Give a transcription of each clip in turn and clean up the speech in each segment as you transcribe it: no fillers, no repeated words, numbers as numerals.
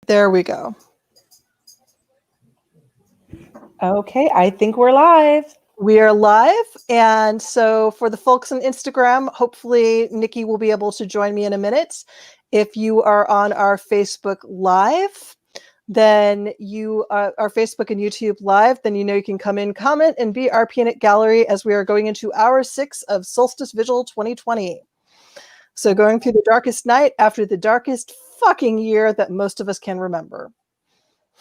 There we go. Okay, I think we're live. We are live. And so for the folks on Instagram, hopefully Nikki will be able to join me in a minute. If you are on our Facebook Live, then our Facebook and YouTube Live, then you can come in, comment, and be our peanut gallery as we are going into hour 6 of Solstice Vigil 2020. So going through the darkest night after the darkest fucking year that most of us can remember.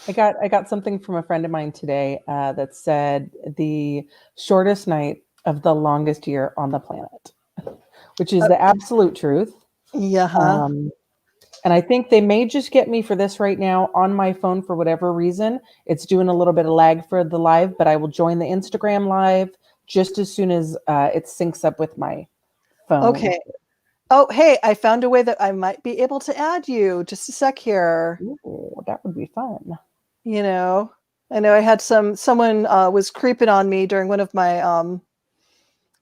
I got something from a friend of mine today that said the shortest night of the longest year on the planet, which is the absolute truth. Yeah. And I think they may just get me for this right now on my phone for whatever reason. It's doing a little bit of lag for the live, but I will join the Instagram live just as soon as it syncs up with my phone. Okay. Oh, hey, I found a way that I might be able to add you. Just a sec here. Ooh, that would be fun. I know I had someone was creeping on me during one of my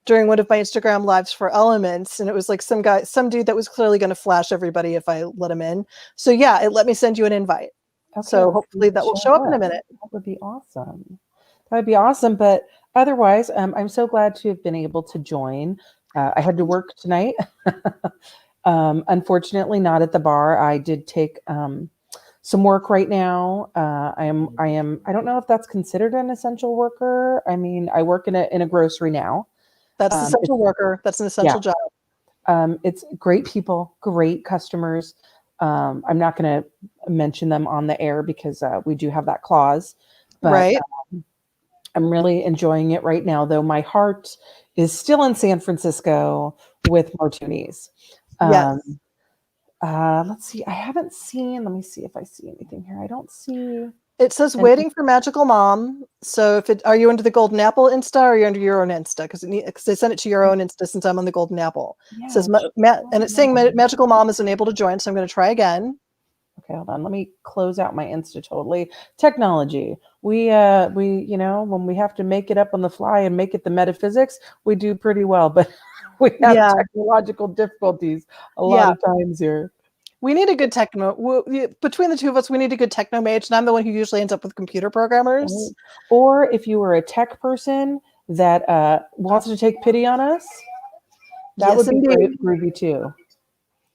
Instagram lives for Elements, and it was like some dude that was clearly going to flash everybody if I let him in. So yeah, it let me send you an invite. Okay, so hopefully that will show up in a minute. That would be awesome. That would be awesome. But otherwise, I'm so glad to have been able to join. I had to work tonight. Unfortunately, not at the bar. I did take some work right now. I don't know if that's considered an essential worker. I mean, I work in a grocery now. That's an essential worker. That's an essential job. It's great people, great customers. I'm not going to mention them on the air because we do have that clause. But, right. I'm really enjoying it right now, though my heart is still in San Francisco with Martunis. Yes. Let's see. I haven't seen. Let me see if I see anything here. I don't see. It says waiting for Magical Mom. So are you under the Golden Apple Insta or are you under your own Insta? Because they sent it to your own Insta since I'm on the Golden Apple. Yeah, it says and it's saying Magical Mom is unable to join, so I'm going to try again. Okay, hold on. Let me close out my Insta totally. Technology. We when we have to make it up on the fly and make it the metaphysics, we do pretty well, but we have technological difficulties a lot of times here. We need a good techno. Between the two of us, we need a good techno mage, and I'm the one who usually ends up with computer programmers. Or if you were a tech person that wants to take pity on us, that would be great, groovy too.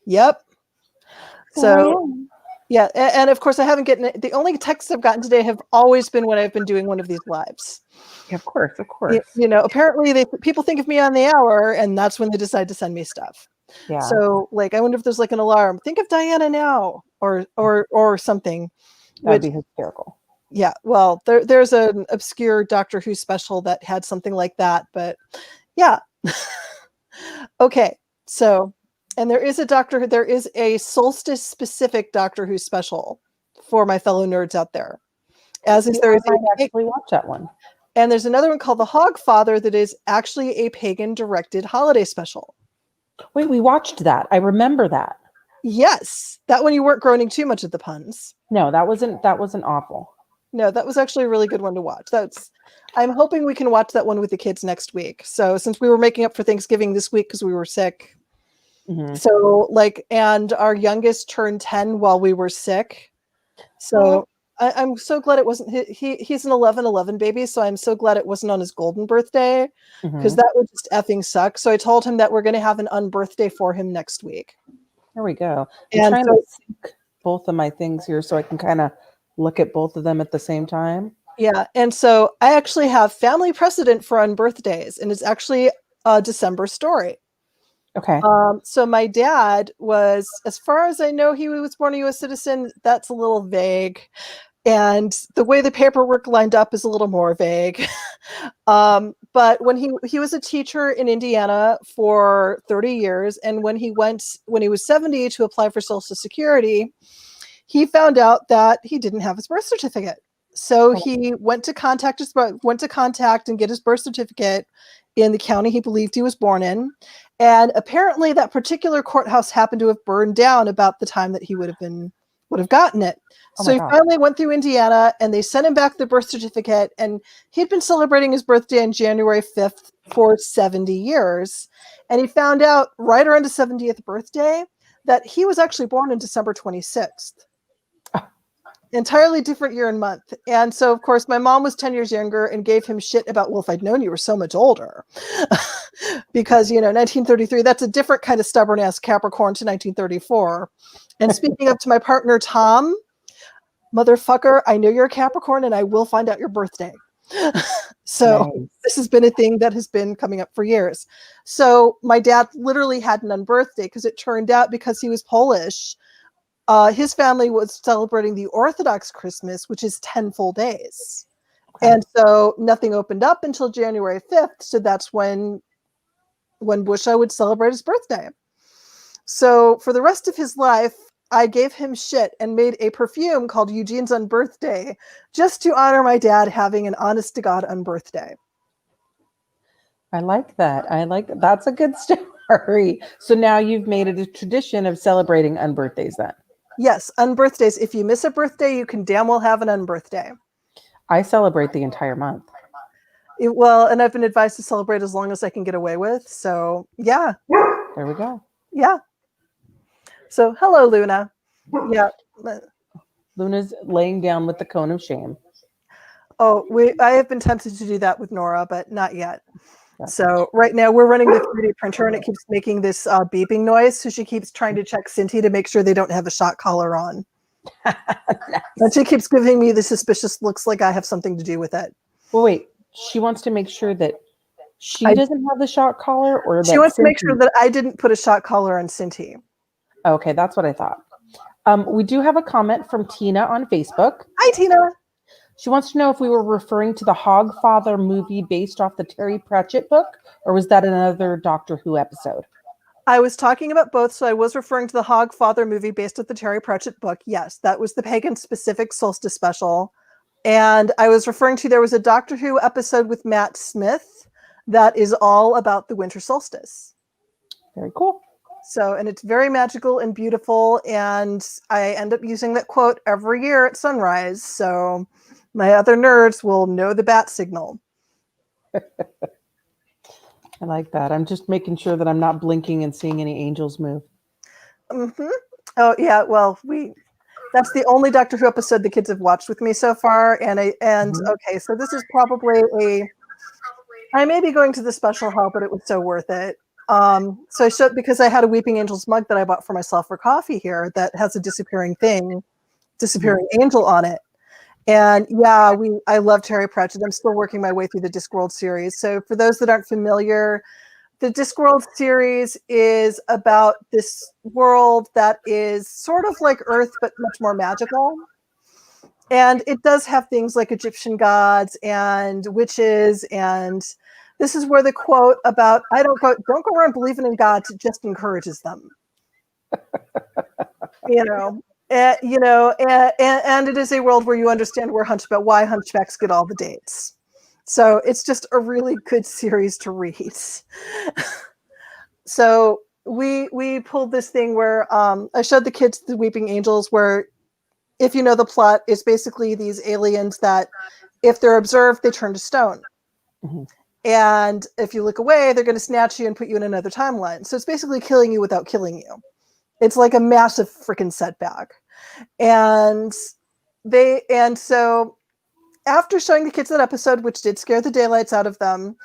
Yep. So, yeah, and of course, I haven't gotten the only texts I've gotten today have always been when I've been doing one of these lives. Yeah, of course. Apparently, people think of me on the hour, and that's when they decide to send me stuff. Yeah. So, like, I wonder if there's like an alarm. Think of Diana now, or something. That'd be hysterical. Yeah. Well, there's an obscure Doctor Who special that had something like that, but yeah. Okay. So, and there is a Solstice specific Doctor Who special for my fellow nerds out there. As is there is actually watch that one. And there's another one called The Hogfather that is actually a pagan directed holiday special. Wait, we watched that. I remember that. Yes. That one you weren't groaning too much at the puns. No, that wasn't awful. No, that was actually a really good one to watch. I'm hoping we can watch that one with the kids next week. So since we were making up for Thanksgiving this week because we were sick. Mm-hmm. So and our youngest turned 10 while we were sick. So I'm so glad it wasn't, he's an 11/11 baby. So I'm so glad it wasn't on his golden birthday because that would just effing suck. So I told him that we're going to have an unbirthday for him next week. There we go. I'm trying to sync both of my things here so I can kind of look at both of them at the same time. Yeah. And so I actually have family precedent for unbirthdays, and it's actually a December story. Okay. So my dad was, as far as I know, he was born a U.S. citizen. That's a little vague. And the way the paperwork lined up is a little more vague. But when he was a teacher in Indiana for 30 years. And when he was 70 to apply for Social Security, he found out that he didn't have his birth certificate. So he went to contact and get his birth certificate in the county he believed he was born in. And apparently that particular courthouse happened to have burned down about the time that he would have gotten it. So he finally went through Indiana and they sent him back the birth certificate, and he'd been celebrating his birthday on January 5th for 70 years. And he found out right around his 70th birthday that he was actually born on December 26th. entirely different year and month. And so, of course, my mom was 10 years younger and gave him shit about, well, if I'd known you were so much older. Because, 1933, that's a different kind of stubborn ass Capricorn to 1934. And speaking up to my partner, Tom, motherfucker, I know you're a Capricorn and I will find out your birthday. So Nice. this has been a thing that has been coming up for years. So my dad literally had an unbirthday because it turned out, because he was Polish, his family was celebrating the Orthodox Christmas, which is 10 full days. Okay. And so nothing opened up until January 5th. So that's when Busha would celebrate his birthday. So for the rest of his life, I gave him shit and made a perfume called Eugene's Unbirthday just to honor my dad having an honest to God unbirthday. I like that. That's a good story. So now you've made it a tradition of celebrating unbirthdays then. Yes, unbirthdays. If you miss a birthday, you can damn well have an unbirthday. I celebrate the entire month. And I've been advised to celebrate as long as I can get away with. So yeah. There we go. Yeah. So hello, Luna. Yeah. Luna's laying down with the cone of shame. Oh, I have been tempted to do that with Nora, but not yet. So right now we're running the 3D printer and it keeps making this beeping noise. So she keeps trying to check Cinti to make sure they don't have a shock collar on. Nice. And she keeps giving me the suspicious looks like I have something to do with it. Well, wait, she wants to make sure that she doesn't have the shock collar, or that she wants to make sure that I didn't put a shock collar on Cinti. Okay, that's what I thought. We do have a comment from Tina on Facebook. Hi, Tina. She wants to know if we were referring to the Hogfather movie based off the Terry Pratchett book, or was that another Doctor Who episode? I was talking about both, so I was referring to the Hogfather movie based on the Terry Pratchett book. Yes, that was the pagan-specific solstice special. And I was referring to, there was a Doctor Who episode with Matt Smith that is all about the winter solstice. Very cool. So, and it's very magical and beautiful, and I end up using that quote every year at sunrise, so my other nerds will know the bat signal. I like that. I'm just making sure that I'm not blinking and seeing any angels move. Mm-hmm. Oh, yeah, well, that's the only Doctor Who episode the kids have watched with me so far, okay, so this is probably I may be going to the special hall, but it was so worth it. So I showed, because I had a Weeping Angels mug that I bought for myself for coffee here that has a disappearing angel on it. And yeah, I love Terry Pratchett. I'm still working my way through the Discworld series. So for those that aren't familiar, the Discworld series is about this world that is sort of like Earth, but much more magical. And it does have things like Egyptian gods and witches, and this is where the quote about don't go around believing in gods, it just encourages them. And it is a world where you understand why hunchbacks get all the dates. So it's just a really good series to read. So we pulled this thing where I showed the kids the Weeping Angels, where, if you know the plot, it's basically these aliens that, if they're observed, they turn to stone. Mm-hmm. And if you look away, they're going to snatch you and put you in another timeline. So it's basically killing you without killing you. It's like a massive freaking setback. And so after showing the kids that episode, which did scare the daylights out of them,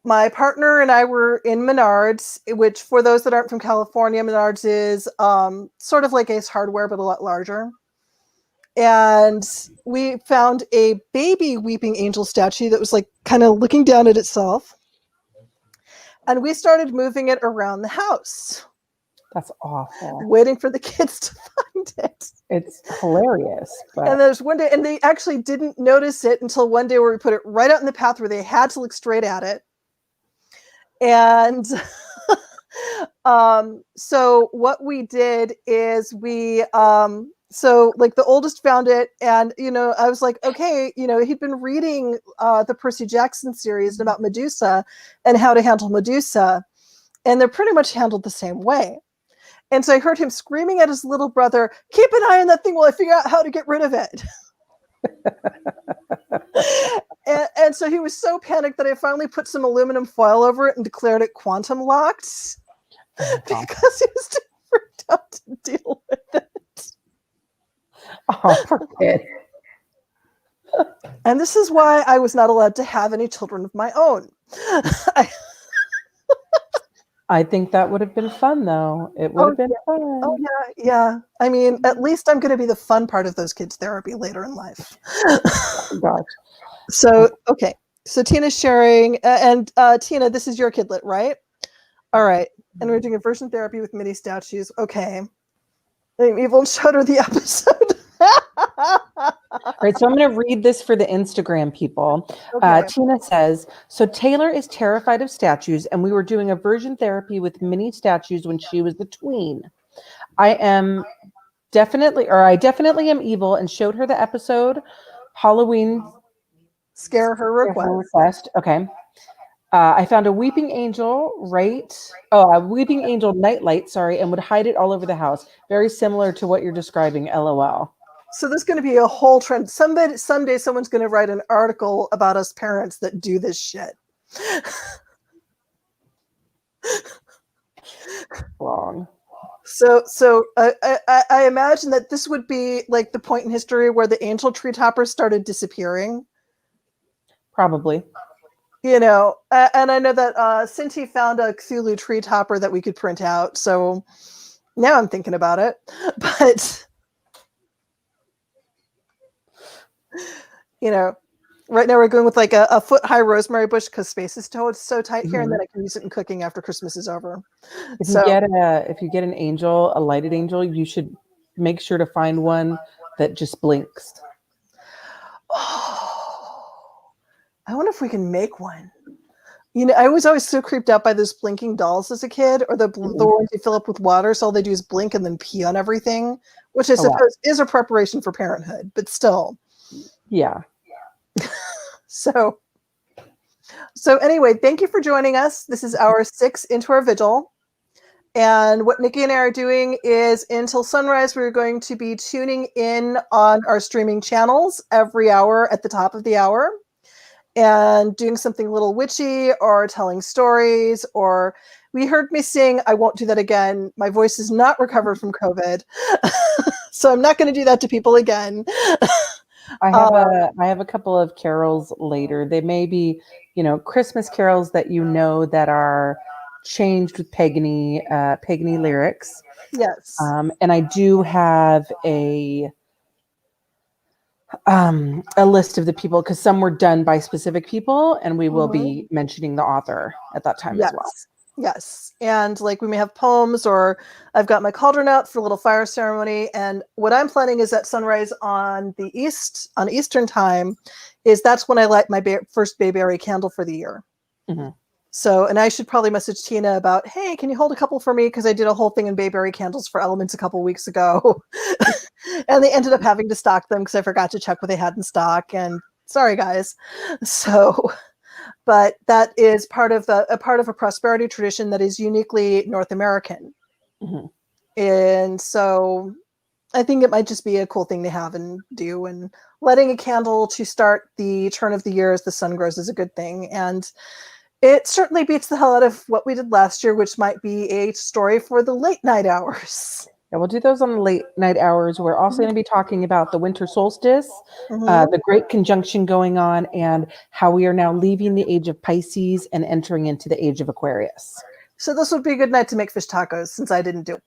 my partner and I were in Menards, which, for those that aren't from California, Menards is sort of like Ace Hardware, but a lot larger. And we found a baby Weeping Angel statue that was like kind of looking down at itself. And we started moving it around the house. That's awful. Waiting for the kids to find it. It's hilarious. But... And there's one day, and they actually didn't notice it until one day where we put it right out in the path where they had to look straight at it. And so what we did is so like the oldest found it, and I was like, okay, he'd been reading the Percy Jackson series about Medusa and how to handle Medusa, and they're pretty much handled the same way. And so I heard him screaming at his little brother, keep an eye on that thing while I figure out how to get rid of it. and so he was so panicked that I finally put some aluminum foil over it and declared it quantum locked, because he was too freaked out to deal with it. Oh, poor kid. And this is why I was not allowed to have any children of my own. I think that would have been fun, though. It would have been fun. Oh, yeah. I mean, at least I'm going to be the fun part of those kids' therapy later in life. Oh, gosh. So, okay. So Tina's sharing, and Tina, this is your kidlet, right? All right. And we're doing aversion therapy with mini statues. Okay. We won't showed her the episode. All right, so I'm going to read this for the Instagram people. Okay. Tina says, so Taylor is terrified of statues, and we were doing aversion therapy with mini statues when she was the tween. I definitely am evil and showed her the episode Halloween Scare her request. Okay. I found a weeping angel, a weeping angel nightlight, and would hide it all over the house. Very similar to what you're describing, LOL. So there's going to be a whole trend. Someday someone's going to write an article about us parents that do this shit. Wrong. So I imagine that this would be like the point in history where the angel tree toppers started disappearing. Probably. You know, and I know that Cinti found a Cthulhu tree topper that we could print out. So now I'm thinking about it. But, you know, right now we're going with like a foot-high rosemary bush because space is so tight here, and then I can use it in cooking after Christmas is over. If you get an angel, a lighted angel, you should make sure to find one that just blinks. Oh, I wonder if we can make one. You know, I was always so creeped out by those blinking dolls as a kid, or the ones you fill up with water, so all they do is blink and then pee on everything, which I suppose is a preparation for parenthood, but still. Yeah. So anyway, thank you for joining us. This is hour 6 into our vigil. And what Nikki and I are doing is until sunrise, we're going to be tuning in on our streaming channels every hour at the top of the hour and doing something a little witchy or telling stories. Or we heard me sing, I won't do that again. My voice is not recovered from COVID. So I'm not going to do that to people again. I have a couple of carols later. They may be, Christmas carols that that are changed with pagany lyrics. Yes. And I do have a list of the people because some were done by specific people, and we will be mentioning the author at that time as well. Yes. And like we may have poems, or I've got my cauldron out for a little fire ceremony. And what I'm planning is at sunrise on Eastern time that's when I light my first bayberry candle for the year. Mm-hmm. So, and I should probably message Tina about, hey, can you hold a couple for me? Because I did a whole thing in bayberry candles for elements a couple weeks ago. And they ended up having to stock them because I forgot to check what they had in stock. And sorry, guys. So, but that is part of a prosperity tradition that is uniquely North American. Mm-hmm. And so I think it might just be a cool thing to have and do. And lighting a candle to start the turn of the year as the sun grows is a good thing. And it certainly beats the hell out of what we did last year, which might be a story for the late night hours. Yeah, we'll do those on the late night hours. We're also going to be talking about the winter solstice, the great conjunction going on, and how we are now leaving the age of Pisces and entering into the age of Aquarius. So this would be a good night to make fish tacos since I didn't do it.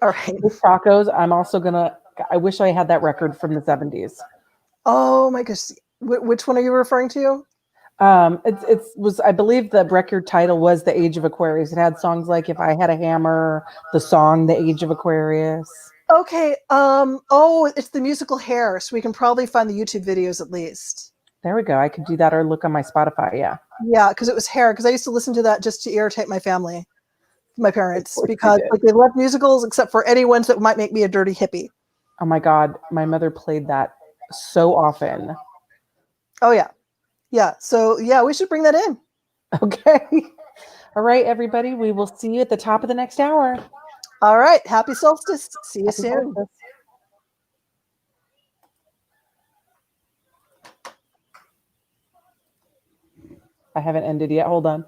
All right. Fish tacos, I'm also I wish I had that record from the 70s. Oh my gosh. Which one are you referring to? It was, I believe the record title was The Age of Aquarius. It had songs like If I Had a Hammer, the song The Age of Aquarius. Okay. It's the musical Hair, so we can probably find the YouTube videos at least. There we go. I could do that or look on my Spotify. Yeah. Yeah, because it was Hair, because I used to listen to that just to irritate my family, my parents, because like they love musicals except for any ones that might make me a dirty hippie. Oh my God. My mother played that so often. Oh yeah. Yeah. So yeah, we should bring that in. Okay. All right, everybody. We will see you at the top of the next hour. All right. Happy solstice. See you soon. Solstice. I haven't ended yet. Hold on.